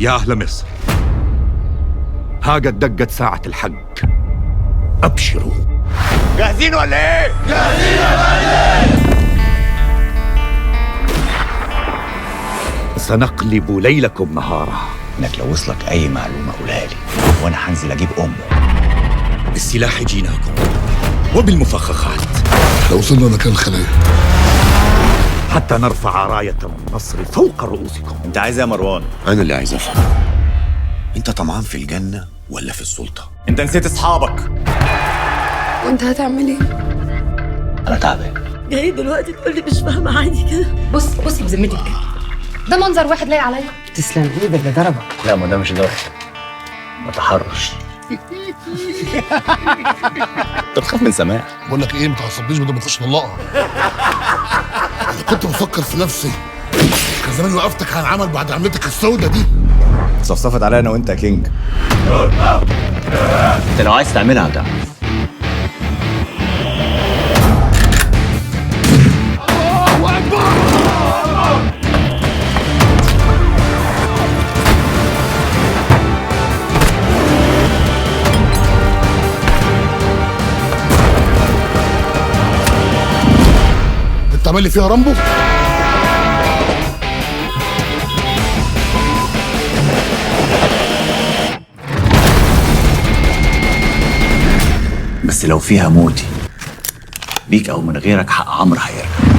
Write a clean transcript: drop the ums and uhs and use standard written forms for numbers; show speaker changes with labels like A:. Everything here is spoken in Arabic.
A: يا أهل مصر، ها قد دقت ساعة الحق، أبشروا.
B: جاهزين ولا إيه؟
C: جاهزين يا فندم.
A: سنقلب ليلكم نهارا.
B: إنك لو وصلك أي معلومة قولها لي، وأنا هنزل أجيب أمه.
A: بالسلاح جيناكم وبالمفخخات،
C: لو وصلنا مكان الخلايا
A: حتى نرفع راية النصر فوق رؤوسكم.
B: أنت عايز إيه يا مروان؟
D: أنا اللي عايز أفهم، أنت طمعان في الجنة ولا في السلطة؟
B: أنت نسيت أصحابك.
E: وانت هتعمل ايه؟
B: أنا تعبان.
E: جاي دلوقتي تقول لي مش فاهمه عادي كده؟
F: بصي بذمتك، ده منظر واحد لايق عليا.
E: تسلم ايدك، ده ضربك.
B: لا، ما ده مش ضرب، ما تحرش. أنت بتخاف من سماح.
C: بقول لك ايه، ما تعصبنيش بدل ما نخش نطلقها. انا كنت بفكر في نفسي، كان زمان وقفتك على العمل بعد عملتك السودة دي.
B: صفصفت عليا أنا وأنت يا كينج. أنت لو عايز تعملها هتعمل.
C: انت عامل لي فيها رامبو؟
B: بس لو فيها موتي بيك أو من غيرك، حق عمرو هيرجع.